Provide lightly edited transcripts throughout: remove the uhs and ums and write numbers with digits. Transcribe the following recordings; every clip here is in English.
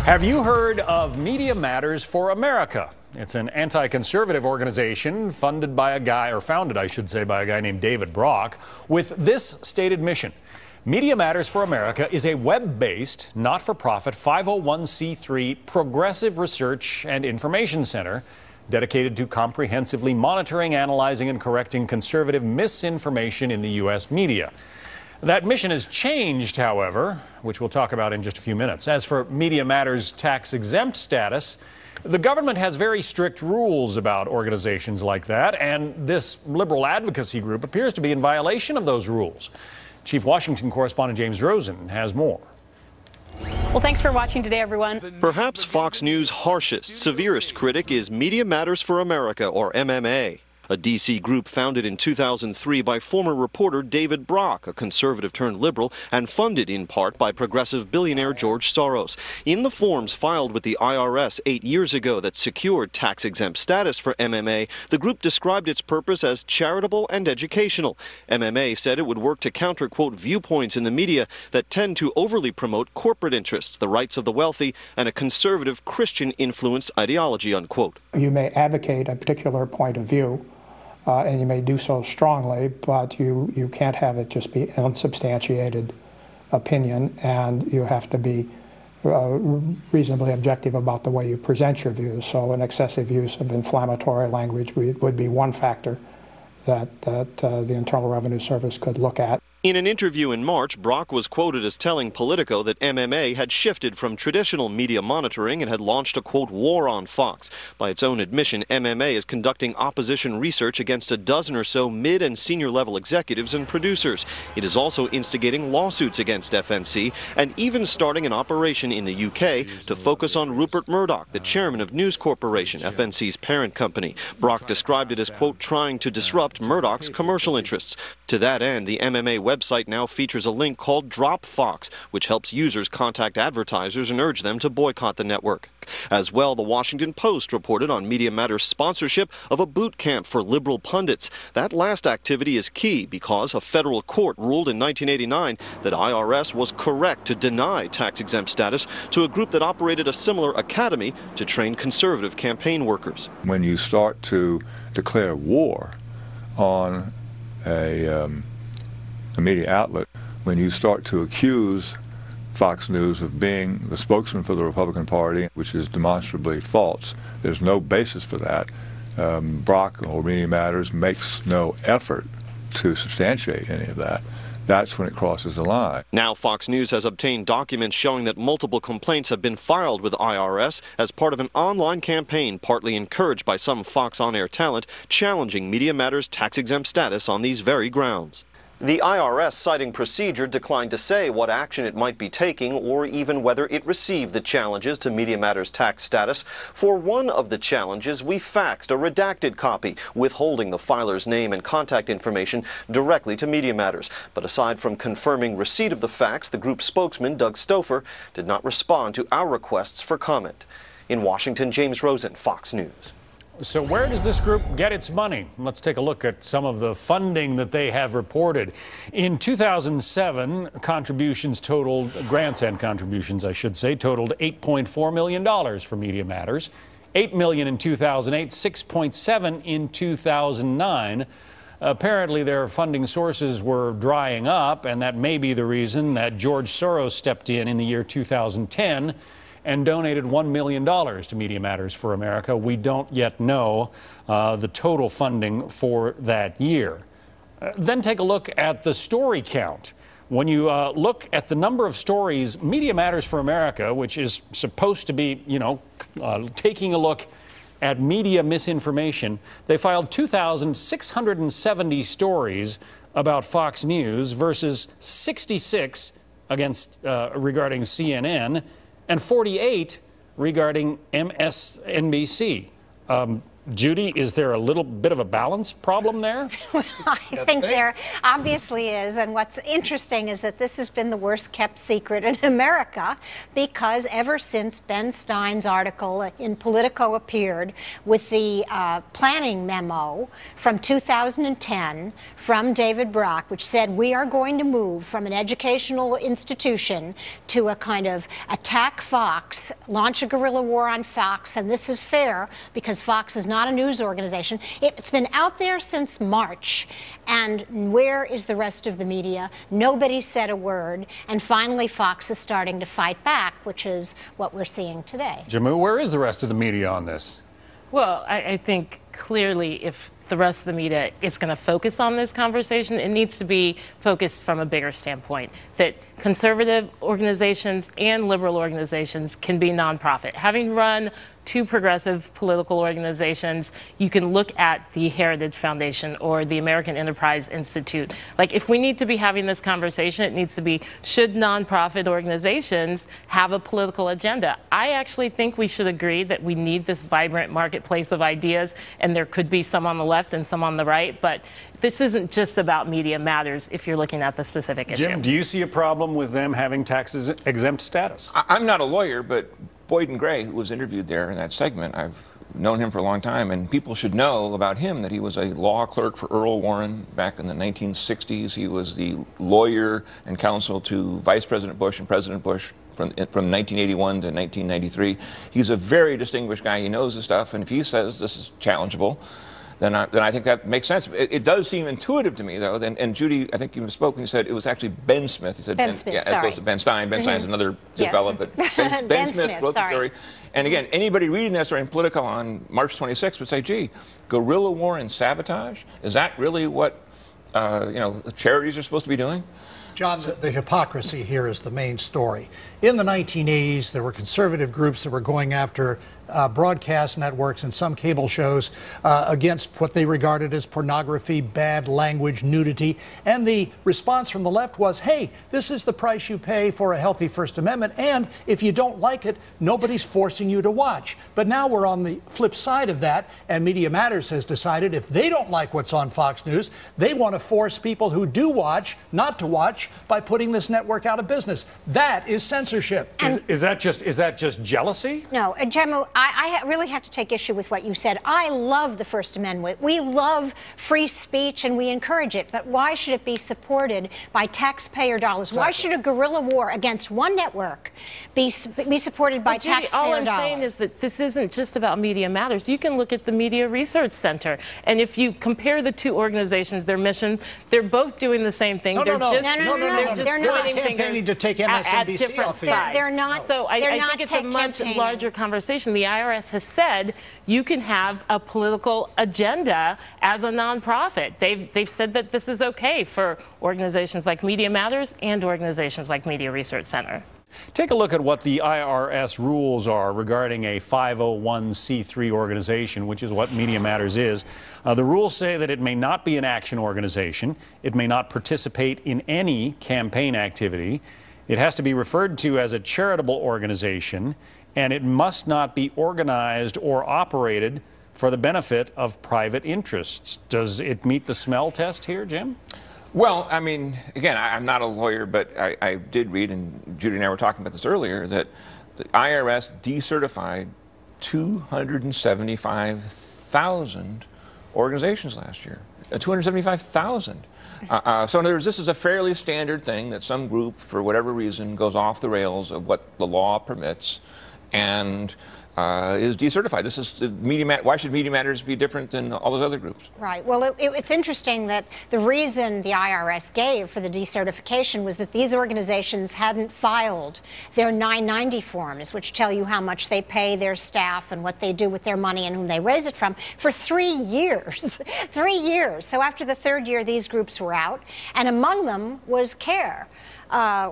Have you heard of Media Matters for America? It's an anti-conservative organization funded by a guy, or founded, I should say, by a guy named David Brock, with this stated mission. Media Matters for America is a web-based, not-for-profit 501c3 progressive research and information center dedicated to comprehensively monitoring, analyzing, and correcting conservative misinformation in the U.S. media. That mission has changed, however, which we'll talk about in just a few minutes. As for Media Matters' tax-exempt status, the government has very strict rules about organizations like that, and this liberal advocacy group appears to be in violation of those rules. Chief Washington correspondent James Rosen has more. Well, thanks for watching today, everyone. Perhaps Fox News' harshest, severest critic is Media Matters for America, or MMA. A D.C. group founded in 2003 by former reporter David Brock, a conservative-turned-liberal, and funded in part by progressive billionaire George Soros. In the forms filed with the IRS 8 years ago that secured tax-exempt status for MMA, the group described its purpose as charitable and educational. MMA said it would work to counter, quote, viewpoints in the media that tend to overly promote corporate interests, the rights of the wealthy, and a conservative Christian-influenced ideology, unquote. You may advocate a particular point of view, and you may do so strongly, but you can't have it just be unsubstantiated opinion, and you have to be reasonably objective about the way you present your views. So an excessive use of inflammatory language would be one factor that the Internal Revenue Service could look at. In an interview in March, Brock was quoted as telling Politico that MMA had shifted from traditional media monitoring and had launched a, quote, war on Fox. By its own admission, MMA is conducting opposition research against a dozen or so mid- and senior-level executives and producers. It is also instigating lawsuits against FNC and even starting an operation in the UK to focus on Rupert Murdoch, the chairman of News Corporation, FNC's parent company. Brock described it as, quote, trying to disrupt Murdoch's commercial interests. To that end, the MMA website now features a link called Drop Fox, which helps users contact advertisers and urge them to boycott the network. As well, the Washington Post reported on Media Matters' sponsorship of a boot camp for liberal pundits. That last activity is key because a federal court ruled in 1989 that IRS was correct to deny tax-exempt status to a group that operated a similar academy to train conservative campaign workers. When you start to declare war on a media outlet, when you start to accuse Fox News of being the spokesman for the Republican Party, which is demonstrably false, there's no basis for that. Brock or Media Matters makes no effort to substantiate any of that. That's when it crosses the line. Now Fox News has obtained documents showing that multiple complaints have been filed with IRS as part of an online campaign partly encouraged by some Fox on-air talent challenging Media Matters' tax-exempt status on these very grounds. The IRS, citing procedure, declined to say what action it might be taking or even whether it received the challenges to Media Matters' tax status. For one of the challenges, we faxed a redacted copy, withholding the filer's name and contact information directly to Media Matters. But aside from confirming receipt of the fax, the group's spokesman, Doug Stouffer, did not respond to our requests for comment. In Washington, James Rosen, Fox News. So where does this group get its money? Let's take a look at some of the funding that they have reported. In 2007, contributions totaled, grants and contributions, I should say, totaled $8.4 million for Media Matters. $8 million in 2008, $6.7 in 2009. Apparently their funding sources were drying up, and that may be the reason that George Soros stepped in the year 2010 and donated $1 million to Media Matters for America. We don't yet know the total funding for that year. Then take a look at the story count. When you look at the number of stories, Media Matters for America, which is supposed to be, taking a look at media misinformation, they filed 2,670 stories about Fox News versus 66 regarding CNN, and 48 regarding MSNBC. Judy, is there a little bit of a balance problem there? Well, I think there obviously is, and what's interesting is that this has been the worst kept secret in America, because ever since Ben Stein's article in Politico appeared with the planning memo from 2010 from David Brock, which said we are going to move from an educational institution to a kind of attack Fox, launch a guerrilla war on Fox, and this is fair because Fox is not a news organization. It's been out there since March, and where is the rest of the media? Nobody said a word, and finally Fox is starting to fight back, which is what we're seeing today. Jamu, where is the rest of the media on this? Well, I think clearly if the rest of the media is going to focus on this conversation, it needs to be focused from a bigger standpoint, that conservative organizations and liberal organizations can be nonprofit. Having run two progressive political organizations, you can look at the Heritage Foundation or the American Enterprise Institute. Like, if we need to be having this conversation, it needs to be, should nonprofit organizations have a political agenda? I actually think we should agree that we need this vibrant marketplace of ideas, and there could be some on the left and some on the right, but this isn't just about Media Matters if you're looking at the specific issue. Jim, do you see a problem with them having tax-exempt status? I'm not a lawyer, but Boyden Gray, who was interviewed there in that segment, I've known him for a long time, and people should know about him that he was a law clerk for Earl Warren back in the 1960s. He was the lawyer and counsel to Vice President Bush and President Bush from 1981 to 1993. He's a very distinguished guy. He knows his stuff, and if he says this is challengeable, then I think that makes sense. It does seem intuitive to me, though. And Judy, I think you spoke and you said it was actually Ben Smith. He said Ben Smith, yeah, as opposed to Ben Stein. Ben Stein is another Yes. fellow, but Ben Smith wrote the story. And again, anybody reading that story in Politico on March 26th would say, "Gee, guerrilla war and sabotage? Is that really what charities are supposed to be doing?" John, the hypocrisy here is the main story. In the 1980s, there were conservative groups that were going after broadcast networks and some cable shows against what they regarded as pornography, bad language, nudity. And the response from the left was, hey, this is the price you pay for a healthy First Amendment, and if you don't like it, nobody's forcing you to watch. But now we're on the flip side of that, and Media Matters has decided if they don't like what's on Fox News, they want to force people who do watch not to watch by putting this network out of business. That is censorship. Is that just jealousy? No, Gemma, I really have to take issue with what you said. I love the First Amendment. We love free speech and we encourage it. But why should it be supported by taxpayer dollars? Exactly. Why should a guerrilla war against one network be supported by taxpayer dollars? All I'm dollars? saying is that this isn't just about Media Matters. You can look at the Media Research Center, and if you compare the two organizations, their mission, they're both doing the same thing. They're not campaigning to take MSNBC off. They're not. So I think it's a much larger conversation. The IRS has said you can have a political agenda as a nonprofit. They've said that this is okay for organizations like Media Matters and organizations like Media Research Center. Take a look at what the IRS rules are regarding a 501c3 organization, which is what Media Matters is. The rules say that it may not be an action organization, it may not participate in any campaign activity, it has to be referred to as a charitable organization, and it must not be organized or operated for the benefit of private interests. Does it meet the smell test here, Jim? Well, I mean, again, I'm not a lawyer, but I did read, and Judy and I were talking about this earlier, that the IRS decertified 275,000 organizations last year. 275,000. So in other words, this is a fairly standard thing that some group, for whatever reason, goes off the rails of what the law permits and is decertified. This is why should Media Matters be different than all those other groups? Right. Well, it's interesting that the reason the IRS gave for the decertification was that these organizations hadn't filed their 990 forms, which tell you how much they pay their staff and what they do with their money and whom they raise it from, for 3 years. 3 years. So after the third year, these groups were out, and among them was CARE.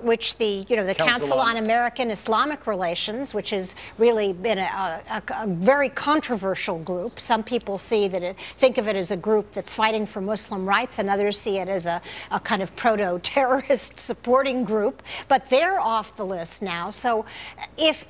Which the Council on American Islamic Relations, which has really been a very controversial group. Some people think of it as a group that's fighting for Muslim rights, and others see it as a kind of proto-terrorist supporting group. But they're off the list now. So if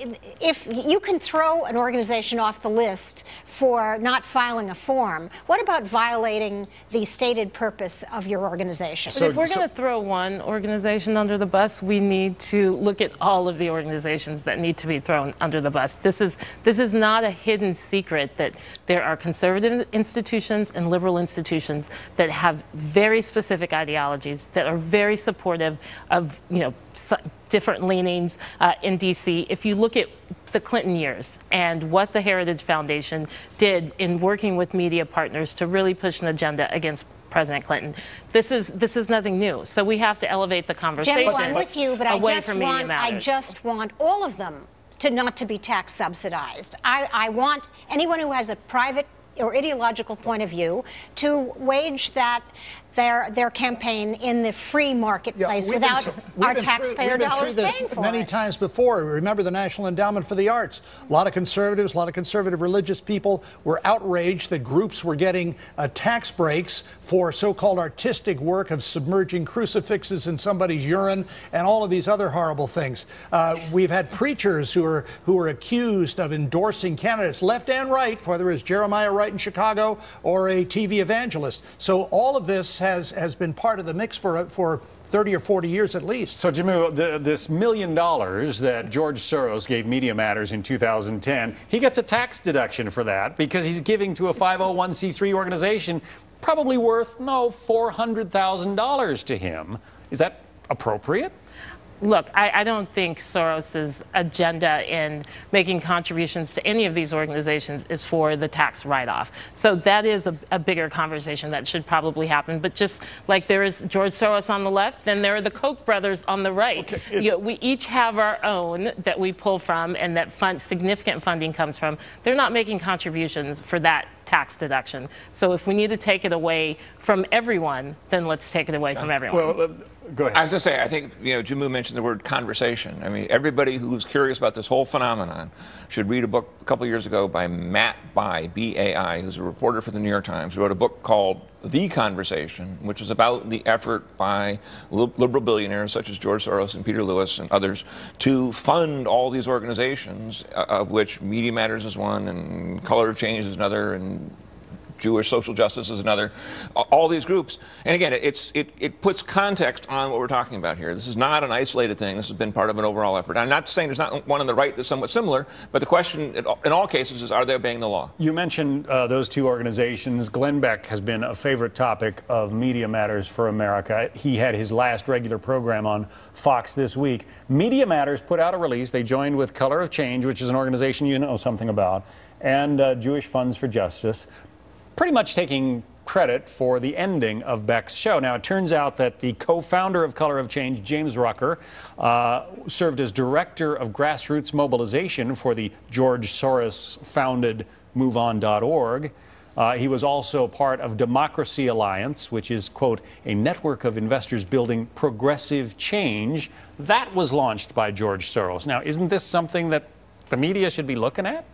you can throw an organization off the list for not filing a form, what about violating the stated purpose of your organization? But if we're going to throw one organization under the bus, we need to look at all of the organizations that need to be thrown under the bus. This is not a hidden secret that there are conservative institutions and liberal institutions that have very specific ideologies that are very supportive of, different leanings in D.C. If you look at the Clinton years and what the Heritage Foundation did in working with media partners to really push an agenda against President Clinton, this is nothing new. So we have to elevate the conversation. Gemma, I'm with you, but I just want all of them not to be tax subsidized. I want anyone who has a private or ideological point of view to wage their campaign in the free marketplace without our taxpayer dollars paying for it. Many times before. Remember the National Endowment for the Arts. A lot of conservatives, a lot of conservative religious people were outraged that groups were getting tax breaks for so-called artistic work of submerging crucifixes in somebody's urine and all of these other horrible things. We've had preachers who are accused of endorsing candidates left and right, whether it's Jeremiah Wright in Chicago or a TV evangelist. So all of this has been part of the mix for 30 or 40 years at least. So, Jamu, this $1 million that George Soros gave Media Matters in 2010, he gets a tax deduction for that because he's giving to a 501c3 organization probably worth, $400,000 to him. Is that appropriate? Look, I don't think Soros's agenda in making contributions to any of these organizations is for the tax write-off. So that is a bigger conversation that should probably happen. But just like there is George Soros on the left, then there are the Koch brothers on the right. Okay, we each have our own that we pull from and that significant funding comes from. They're not making contributions for that tax deduction. So if we need to take it away from everyone, then let's take it away from everyone. Well, go ahead. I was going to say, I think, Jamu mentioned the word conversation. I mean, everybody who's curious about this whole phenomenon should read a book a couple years ago by Matt Bai, B-A-I, who's a reporter for the New York Times, who wrote a book called The Conversation, which was about the effort by liberal billionaires such as George Soros and Peter Lewis and others to fund all these organizations, of which Media Matters is one, and Color of Change is another, and Jewish Social Justice is another, all these groups. And again, it puts context on what we're talking about here. This is not an isolated thing. This has been part of an overall effort. I'm not saying there's not one on the right that's somewhat similar, but the question in all cases is, are they obeying the law? You mentioned those two organizations. Glenn Beck has been a favorite topic of Media Matters for America. He had his last regular program on Fox this week. Media Matters put out a release. They joined with Color of Change, which is an organization you know something about, and Jewish Funds for Justice, pretty much taking credit for the ending of Beck's show. Now, it turns out that the co-founder of Color of Change, James Rucker, served as director of grassroots mobilization for the George Soros-founded MoveOn.org. He was also part of Democracy Alliance, which is, quote, a network of investors building progressive change. That was launched by George Soros. Now, isn't this something that the media should be looking at?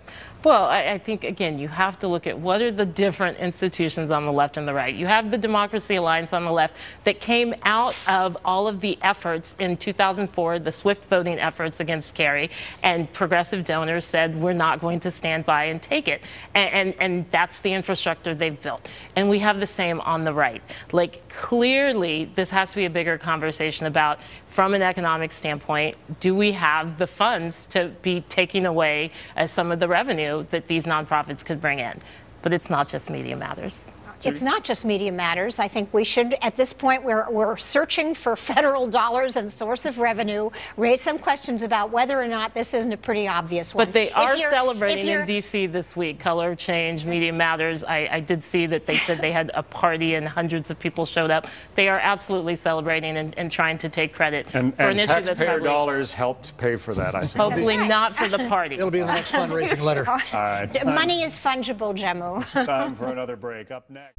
Well, I think, again, you have to look at what are the different institutions on the left and the right. You have the Democracy Alliance on the left that came out of all of the efforts in 2004, the swift voting efforts against Kerry, and progressive donors said, we're not going to stand by and take it. And that's the infrastructure they've built. And we have the same on the right. Like, clearly, this has to be a bigger conversation about, from an economic standpoint, do we have the funds to be taking away some of the revenue that these nonprofits could bring in? But it's not just Media Matters. It's not just Media Matters. I think we should, at this point, we're searching for federal dollars and source of revenue, raise some questions about whether or not this isn't a pretty obvious one. But they are celebrating in D.C. this week, Color of Change, Media Matters. I did see that they said they had a party and hundreds of people showed up. They are absolutely celebrating and trying to take credit for an issue that's taxpayer dollars helped pay for that, I suppose. Hopefully not for the party. It'll be in the next fundraising letter. All right, money is fungible, Jamu. Time for another break. Up next.